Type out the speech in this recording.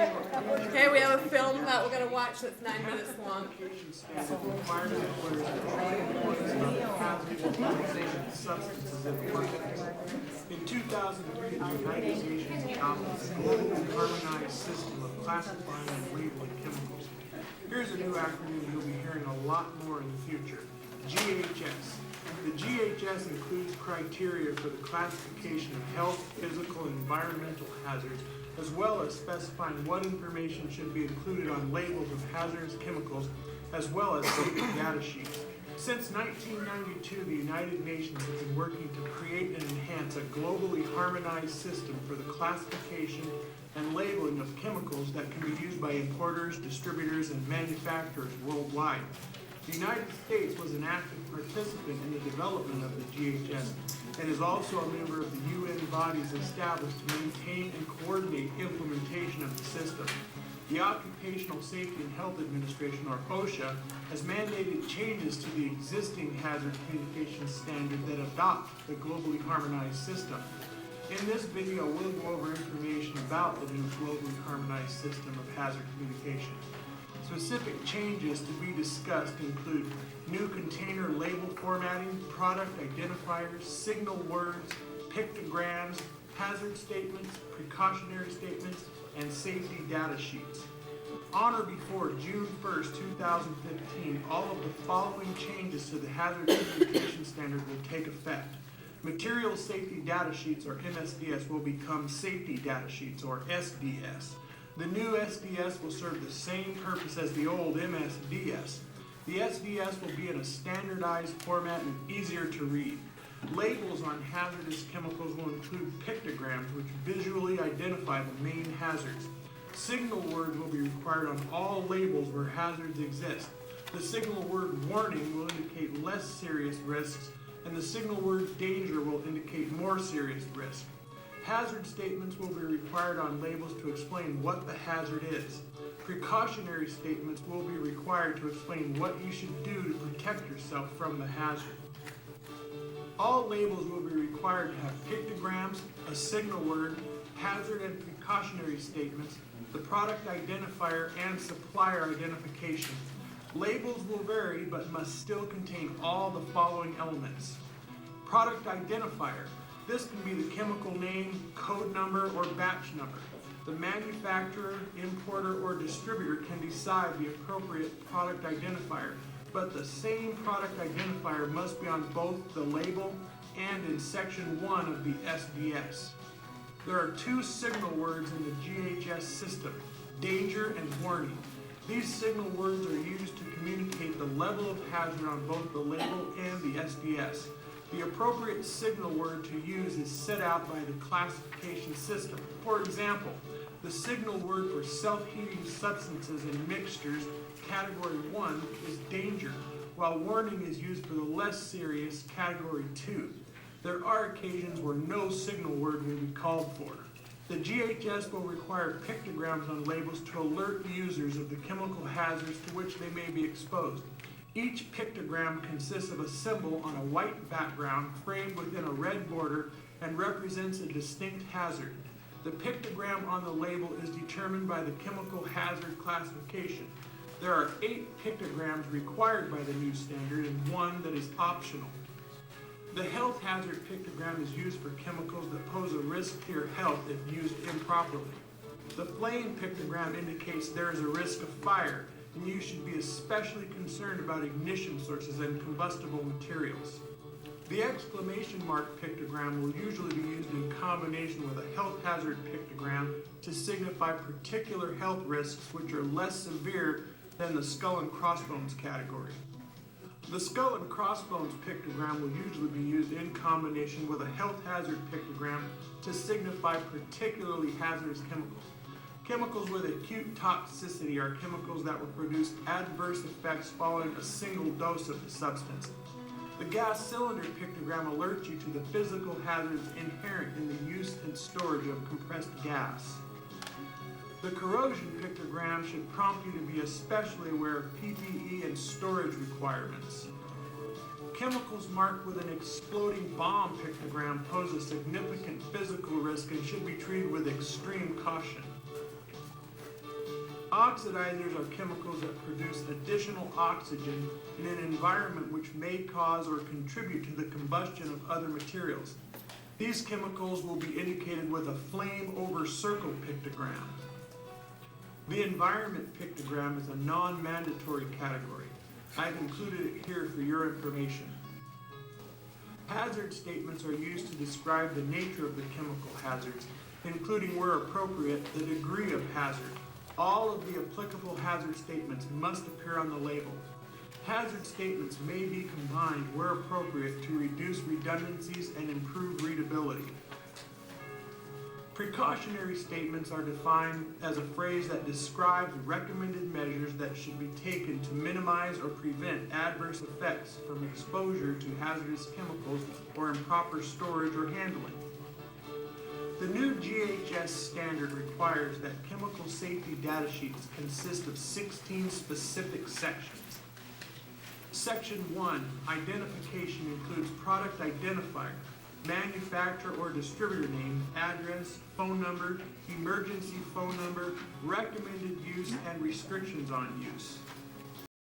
Okay, we have a film that we're going to watch that's 9 minutes long. In 2003, the United Nations adopted a global harmonized system of classifying and labeling chemicals. Here's a new acronym you'll be hearing a lot more in the future: GHS. The GHS includes criteria for the classification of health, physical, and environmental hazards, as well as specifying what information should be included on labels of hazardous chemicals, as well as safety data sheets. Since 1992, the United Nations has been working to create and enhance a globally harmonized system for the classification and labeling of chemicals that can be used by importers, distributors, and manufacturers worldwide. The United States was an active participant in the development of the GHS and is also a member of the UN bodies established to maintain and coordinate implementation of the system. The Occupational Safety and Health Administration, or OSHA, has mandated changes to the existing hazard communication standard that adopt the globally harmonized system. In this video, we'll go over information about the new globally harmonized system of hazard communication. Specific changes to be discussed include new container label formatting, product identifiers, signal words, pictograms, hazard statements, precautionary statements, and safety data sheets. On or before June 1st, 2015, all of the following changes to the hazard communication standard will take effect. Material safety data sheets, or MSDS, will become safety data sheets, or SDS. The new SDS will serve the same purpose as the old MSDS. The SDS will be in a standardized format and easier to read. Labels on hazardous chemicals will include pictograms which visually identify the main hazards. Signal words will be required on all labels where hazards exist. The signal word warning will indicate less serious risks, and the signal word danger will indicate more serious risks. Hazard statements will be required on labels to explain what the hazard is. Precautionary statements will be required to explain what you should do to protect yourself from the hazard. All labels will be required to have pictograms, a signal word, hazard and precautionary statements, the product identifier, and supplier identification. Labels will vary but must still contain all the following elements. Product identifier. This can be the chemical name, code number, or batch number. The manufacturer, importer, or distributor can decide the appropriate product identifier, but the same product identifier must be on both the label and in section 1 of the SDS. There are two signal words in the GHS system: danger and warning. These signal words are used to communicate the level of hazard on both the label and the SDS. The appropriate signal word to use is set out by the classification system. For example, the signal word for self-heating substances and mixtures, category 1, is danger, while warning is used for the less serious, category 2. There are occasions where no signal word will be called for. The GHS will require pictograms on labels to alert users of the chemical hazards to which they may be exposed. Each pictogram consists of a symbol on a white background framed within a red border and represents a distinct hazard. The pictogram on the label is determined by the chemical hazard classification. There are 8 pictograms required by the new standard and 1 that is optional. The health hazard pictogram is used for chemicals that pose a risk to your health if used improperly. The flame pictogram indicates there is a risk of fire, and you should be especially concerned about ignition sources and combustible materials. The exclamation mark pictogram will usually be used in combination with a health hazard pictogram to signify particular health risks which are less severe than the skull and crossbones category. The skull and crossbones pictogram will usually be used in combination with a health hazard pictogram to signify particularly hazardous chemicals. Chemicals with acute toxicity are chemicals that will produce adverse effects following a single dose of the substance. The gas cylinder pictogram alerts you to the physical hazards inherent in the use and storage of compressed gas. The corrosion pictogram should prompt you to be especially aware of PPE and storage requirements. Chemicals marked with an exploding bomb pictogram pose a significant physical risk and should be treated with extreme caution. Oxidizers are chemicals that produce additional oxygen in an environment which may cause or contribute to the combustion of other materials. These chemicals will be indicated with a flame over circle pictogram. The environment pictogram is a non-mandatory category. I've included it here for your information. Hazard statements are used to describe the nature of the chemical hazards, including where appropriate, the degree of hazard. All of the applicable hazard statements must appear on the label. Hazard statements may be combined where appropriate to reduce redundancies and improve readability. Precautionary statements are defined as a phrase that describes recommended measures that should be taken to minimize or prevent adverse effects from exposure to hazardous chemicals or improper storage or handling. The new GHS standard requires that chemical safety data sheets consist of 16 specific sections. Section 1, identification, includes product identifier, manufacturer or distributor name, address, phone number, emergency phone number, recommended use, and restrictions on use.